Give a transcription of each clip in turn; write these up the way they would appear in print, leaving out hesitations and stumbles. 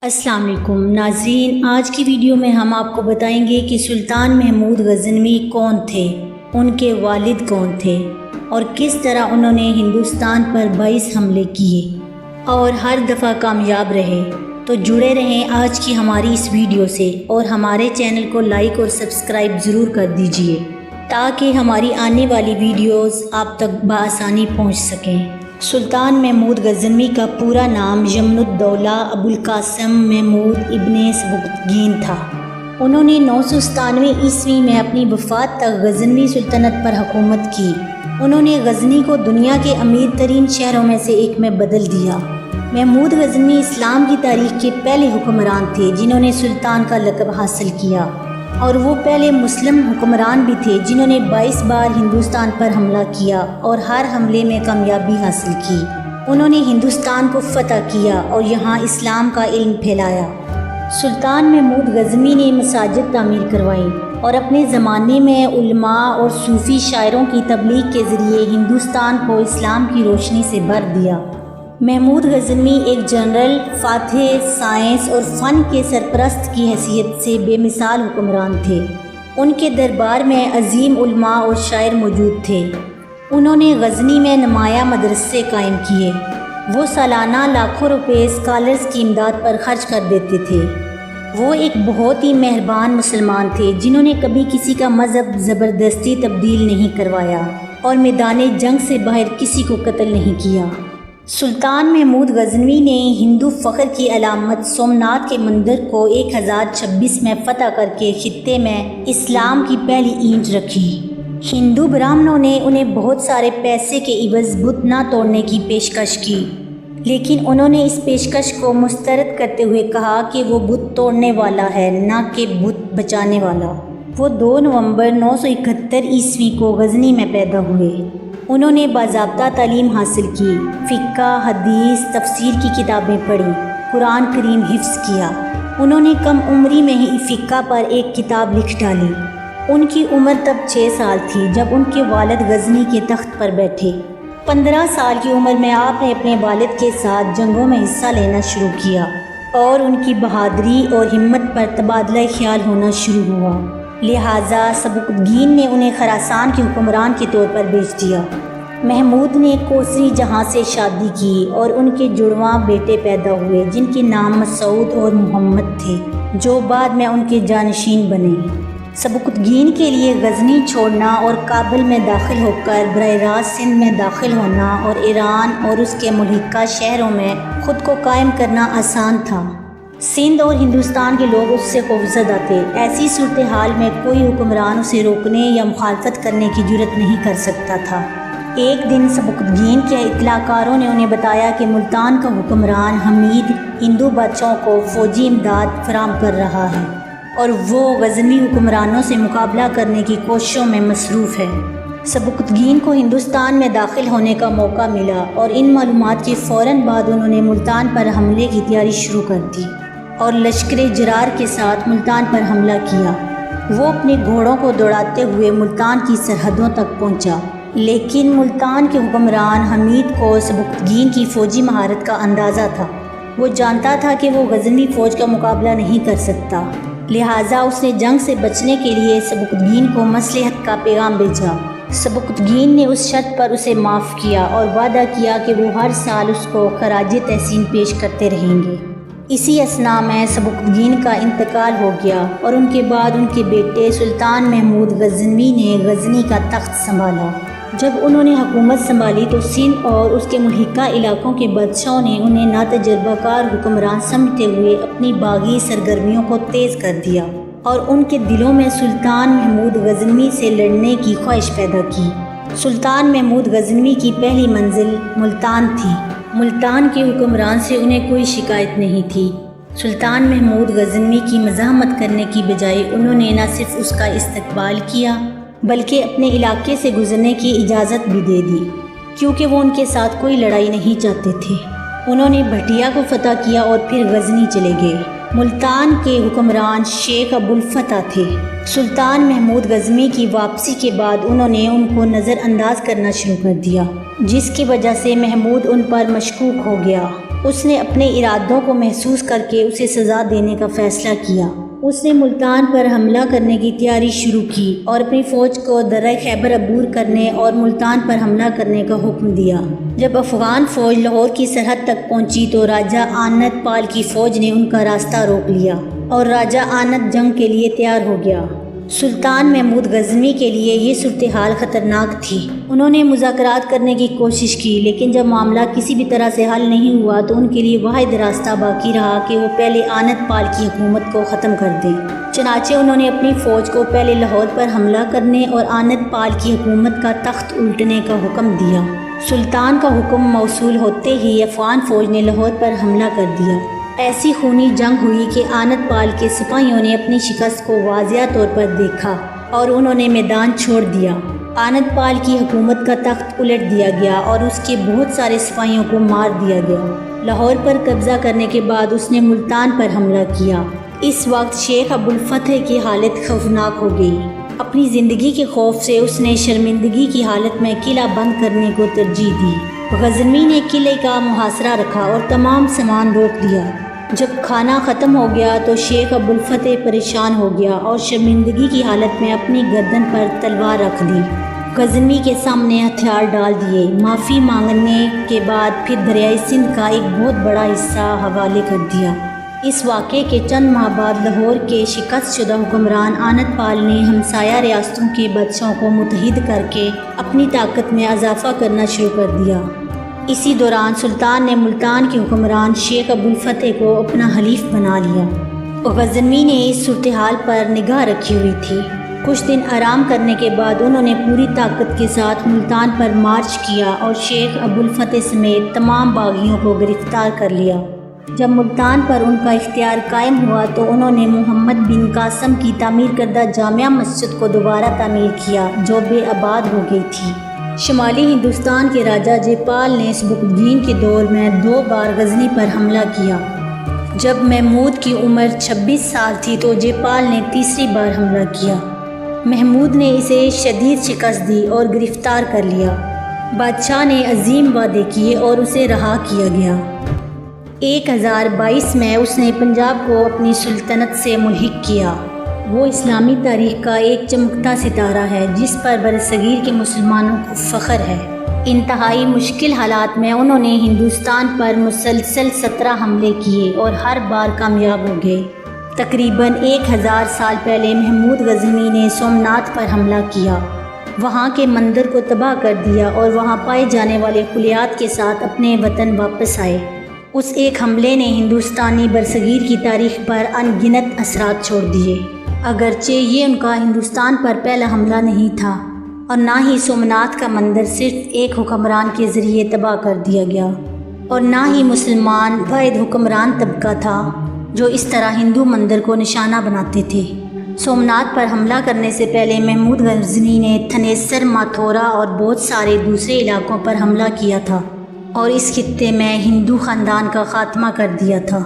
السلام علیکم ناظرین، آج کی ویڈیو میں ہم آپ کو بتائیں گے کہ سلطان محمود غزنوی کون تھے، ان کے والد کون تھے اور کس طرح انہوں نے ہندوستان پر 22 حملے کیے اور ہر دفعہ کامیاب رہے۔ تو جڑے رہیں آج کی ہماری اس ویڈیو سے اور ہمارے چینل کو لائک اور سبسکرائب ضرور کر دیجئے تاکہ ہماری آنے والی ویڈیوز آپ تک بآسانی پہنچ سکیں۔ سلطان محمود غزنوی کا پورا نام یمن الدولہ ابو القاسم محمود ابن سبکتگین تھا۔ انہوں نے 997 عیسوی میں اپنی وفات تک غزنوی سلطنت پر حکومت کی۔ انہوں نے غزنی کو دنیا کے امیر ترین شہروں میں سے ایک میں بدل دیا۔ محمود غزنوی اسلام کی تاریخ کے پہلے حکمران تھے جنہوں نے سلطان کا لقب حاصل کیا، اور وہ پہلے مسلم حکمران بھی تھے جنہوں نے 22 بار ہندوستان پر حملہ کیا اور ہر حملے میں کامیابی حاصل کی۔ انہوں نے ہندوستان کو فتح کیا اور یہاں اسلام کا علم پھیلایا۔ سلطان محمود غزنوی نے مساجد تعمیر کروائیں اور اپنے زمانے میں علماء اور صوفی شاعروں کی تبلیغ کے ذریعے ہندوستان کو اسلام کی روشنی سے بھر دیا۔ محمود غزنوی ایک جنرل، فاتح، سائنس اور فن کے سرپرست کی حیثیت سے بے مثال حکمران تھے۔ ان کے دربار میں عظیم علماء اور شاعر موجود تھے۔ انہوں نے غزنی میں نمایاں مدرسے قائم کیے۔ وہ سالانہ لاکھوں روپے اسکالرز کی امداد پر خرچ کر دیتے تھے۔ وہ ایک بہت ہی مہربان مسلمان تھے جنہوں نے کبھی کسی کا مذہب زبردستی تبدیل نہیں کروایا اور میدان جنگ سے باہر کسی کو قتل نہیں کیا۔ سلطان محمود غزنوی نے ہندو فخر کی علامت سومناتھ کے مندر کو 1026 میں فتح کر کے خطے میں اسلام کی پہلی اینٹ رکھی۔ ہندو برہمنوں نے انہیں بہت سارے پیسے کے عوض بت نہ توڑنے کی پیشکش کی، لیکن انہوں نے اس پیشکش کو مسترد کرتے ہوئے کہا کہ وہ بت توڑنے والا ہے نہ کہ بت بچانے والا۔ وہ 2 نومبر 971 عیسوی کو غزنی میں پیدا ہوئے۔ انہوں نے باضابطہ تعلیم حاصل کی، فقہ، حدیث، تفسیر کی کتابیں پڑھی، قرآن کریم حفظ کیا۔ انہوں نے کم عمری میں ہی فقہ پر ایک کتاب لکھ ڈالی۔ ان کی عمر تب 6 سال تھی جب ان کے والد غزنی کے تخت پر بیٹھے۔ 15 سال کی عمر میں آپ نے اپنے والد کے ساتھ جنگوں میں حصہ لینا شروع کیا اور ان کی بہادری اور ہمت پر تبادلہ خیال ہونا شروع ہوا، لہٰذا سبکتگین نے انہیں خراسان کے حکمران کے طور پر بھیج دیا۔ محمود نے کوسری جہاں سے شادی کی اور ان کے جڑواں بیٹے پیدا ہوئے جن کے نام مسعود اور محمد تھے، جو بعد میں ان کے جانشین بنے۔ سبکتگین کے لیے غزنی چھوڑنا اور کابل میں داخل ہو کر براہ راست سندھ میں داخل ہونا اور ایران اور اس کے ملحقہ شہروں میں خود کو قائم کرنا آسان تھا۔ سندھ اور ہندوستان کے لوگ اس سے خوفزدہ تھے۔ ایسی صورتحال میں کوئی حکمران اسے روکنے یا مخالفت کرنے کی جرات نہیں کر سکتا تھا۔ ایک دن سبکتگین کے اطلاع کاروں نے انہیں بتایا کہ ملتان کا حکمران حمید ہندو بادشاہوں کو فوجی امداد فراہم کر رہا ہے اور وہ غزنوی حکمرانوں سے مقابلہ کرنے کی کوششوں میں مصروف ہے۔ سبکتگین کو ہندوستان میں داخل ہونے کا موقع ملا اور ان معلومات کے فوراً بعد انہوں نے ملتان پر حملے کی تیاری شروع کر دی اور لشکر جرار کے ساتھ ملتان پر حملہ کیا۔ وہ اپنے گھوڑوں کو دوڑاتے ہوئے ملتان کی سرحدوں تک پہنچا، لیکن ملتان کے حکمران حمید کو سبکتگین کی فوجی مہارت کا اندازہ تھا۔ وہ جانتا تھا کہ وہ غزنوی فوج کا مقابلہ نہیں کر سکتا، لہٰذا اس نے جنگ سے بچنے کے لیے سبکتگین کو مصلحت کا پیغام بھیجا۔ سبکتگین نے اس شرط پر اسے معاف کیا اور وعدہ کیا کہ وہ ہر سال اس کو خراج تحسین پیش کرتے رہیں گے۔ اسی اثناء میں سبکتگین کا انتقال ہو گیا اور ان کے بعد ان کے بیٹے سلطان محمود غزنوی نے غزنی کا تخت سنبھالا۔ جب انہوں نے حکومت سنبھالی تو سندھ اور اس کے ملحقہ علاقوں کے بادشاہوں نے انہیں ناتجربہ کار حکمران سمجھتے ہوئے اپنی باغی سرگرمیوں کو تیز کر دیا اور ان کے دلوں میں سلطان محمود غزنوی سے لڑنے کی خواہش پیدا کی۔ سلطان محمود غزنوی کی پہلی منزل ملتان تھی۔ ملتان کے حکمران سے انہیں کوئی شکایت نہیں تھی۔ سلطان محمود غزنوی کی مزاحمت کرنے کی بجائے انہوں نے نہ صرف اس کا استقبال کیا بلکہ اپنے علاقے سے گزرنے کی اجازت بھی دے دی، کیونکہ وہ ان کے ساتھ کوئی لڑائی نہیں چاہتے تھے۔ انہوں نے بھٹیا کو فتح کیا اور پھر غزنی چلے گئے۔ ملتان کے حکمران شیخ ابو الفتح تھے۔ سلطان محمود غزنوی کی واپسی کے بعد انہوں نے ان کو نظر انداز کرنا شروع کر دیا، جس کی وجہ سے محمود ان پر مشکوک ہو گیا۔ اس نے اپنے ارادوں کو محسوس کر کے اسے سزا دینے کا فیصلہ کیا۔ اس نے ملتان پر حملہ کرنے کی تیاری شروع کی اور اپنی فوج کو درہ خیبر عبور کرنے اور ملتان پر حملہ کرنے کا حکم دیا۔ جب افغان فوج لاہور کی سرحد تک پہنچی تو راجہ آنت پال کی فوج نے ان کا راستہ روک لیا اور راجہ آنت جنگ کے لیے تیار ہو گیا۔ سلطان محمود غزنوی کے لیے یہ صورتحال خطرناک تھی۔ انہوں نے مذاکرات کرنے کی کوشش کی، لیکن جب معاملہ کسی بھی طرح سے حل نہیں ہوا تو ان کے لیے واحد راستہ باقی رہا کہ وہ پہلے آنت پال کی حکومت کو ختم کر دیں۔ چنانچہ انہوں نے اپنی فوج کو پہلے لاہور پر حملہ کرنے اور آنت پال کی حکومت کا تخت الٹنے کا حکم دیا۔ سلطان کا حکم موصول ہوتے ہی افغان فوج نے لاہور پر حملہ کر دیا۔ ایسی خونی جنگ ہوئی کہ آنت پال کے سپاہیوں نے اپنی شکست کو واضح طور پر دیکھا اور انہوں نے میدان چھوڑ دیا۔ آنت پال کی حکومت کا تخت الٹ دیا گیا اور اس کے بہت سارے سپاہیوں کو مار دیا گیا۔ لاہور پر قبضہ کرنے کے بعد اس نے ملتان پر حملہ کیا۔ اس وقت شیخ ابوالفتح کی حالت خوفناک ہو گئی۔ اپنی زندگی کے خوف سے اس نے شرمندگی کی حالت میں قلعہ بند کرنے کو ترجیح دی۔ غزنوی نے قلعے کا محاصرہ رکھا اور تمام سامان روک دیا۔ جب کھانا ختم ہو گیا تو شیخ ابوالفتح پریشان ہو گیا اور شرمندگی کی حالت میں اپنی گردن پر تلوار رکھ دی۔ غزنوی کے سامنے ہتھیار ڈال دیے۔ معافی مانگنے کے بعد پھر دریائے سندھ کا ایک بہت بڑا حصہ حوالے کر دیا۔ اس واقعے کے چند ماہ بعد لاہور کے شکست شدہ حکمران آنت پال نے ہمسایہ ریاستوں کے بادشاہوں کو متحد کر کے اپنی طاقت میں اضافہ کرنا شروع کر دیا۔ اسی دوران سلطان نے ملتان کے حکمران شیخ ابوالفتح کو اپنا حلیف بنا لیا۔ غزنوی نے اس صورتحال پر نگاہ رکھی ہوئی تھی۔ کچھ دن آرام کرنے کے بعد انہوں نے پوری طاقت کے ساتھ ملتان پر مارچ کیا اور شیخ ابوالفتح سمیت تمام باغیوں کو گرفتار کر لیا۔ جب ملتان پر ان کا اختیار قائم ہوا تو انہوں نے محمد بن قاسم کی تعمیر کردہ جامع مسجد کو دوبارہ تعمیر کیا جو بے آباد ہو گئی تھی۔ شمالی ہندوستان کے راجہ جے پال نے سبکتگین کے دور میں 2 بار غزنی پر حملہ کیا۔ جب محمود کی عمر 26 سال تھی تو جے پال نے تیسری بار حملہ کیا۔ محمود نے اسے شدید شکست دی اور گرفتار کر لیا۔ بادشاہ نے عظیم وعدے کیے اور اسے رہا کیا گیا۔ 1022 میں اس نے پنجاب کو اپنی سلطنت سے ملحق کیا۔ وہ اسلامی تاریخ کا ایک چمکتا ستارہ ہے جس پر برصغیر کے مسلمانوں کو فخر ہے۔ انتہائی مشکل حالات میں انہوں نے ہندوستان پر مسلسل 17 حملے کیے اور ہر بار کامیاب ہو گئے۔ تقریباً 1000 سال پہلے محمود غزنوی نے سومناتھ پر حملہ کیا، وہاں کے مندر کو تباہ کر دیا اور وہاں پائے جانے والے خلیات کے ساتھ اپنے وطن واپس آئے۔ اس ایک حملے نے ہندوستانی برصغیر کی تاریخ پر ان گنت اثرات چھوڑ دیے۔ اگرچہ یہ ان کا ہندوستان پر پہلا حملہ نہیں تھا اور نہ ہی سومناتھ کا مندر صرف ایک حکمران کے ذریعے تباہ کر دیا گیا، اور نہ ہی مسلمان واحد حکمران طبقہ تھا جو اس طرح ہندو مندر کو نشانہ بناتے تھے۔ سومناتھ پر حملہ کرنے سے پہلے محمود غزنوی نے تھنیسر، ماتھورا اور بہت سارے دوسرے علاقوں پر حملہ کیا تھا اور اس خطے میں ہندو خاندان کا خاتمہ کر دیا تھا۔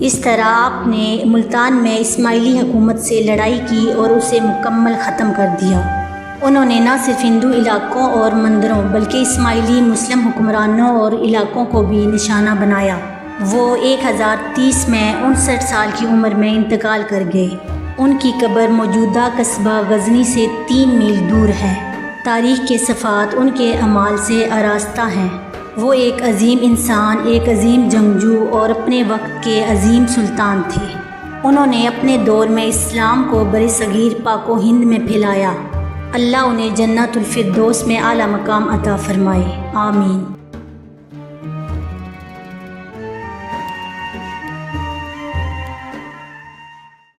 اس طرح آپ نے ملتان میں اسماعیلی حکومت سے لڑائی کی اور اسے مکمل ختم کر دیا۔ انہوں نے نہ صرف ہندو علاقوں اور مندروں بلکہ اسماعیلی مسلم حکمرانوں اور علاقوں کو بھی نشانہ بنایا۔ وہ 1030 میں 59 سال کی عمر میں انتقال کر گئے۔ ان کی قبر موجودہ قصبہ غزنی سے 3 میل دور ہے۔ تاریخ کے صفحات ان کے اعمال سے آراستہ ہیں۔ وہ ایک عظیم انسان، ایک عظیم جنگجو اور اپنے وقت کے عظیم سلطان تھے۔ انہوں نے اپنے دور میں اسلام کو برصغیر پاک و ہند میں پھیلایا۔ اللہ انہیں جنت الفردوس میں اعلیٰ مقام عطا فرمائے، آمین۔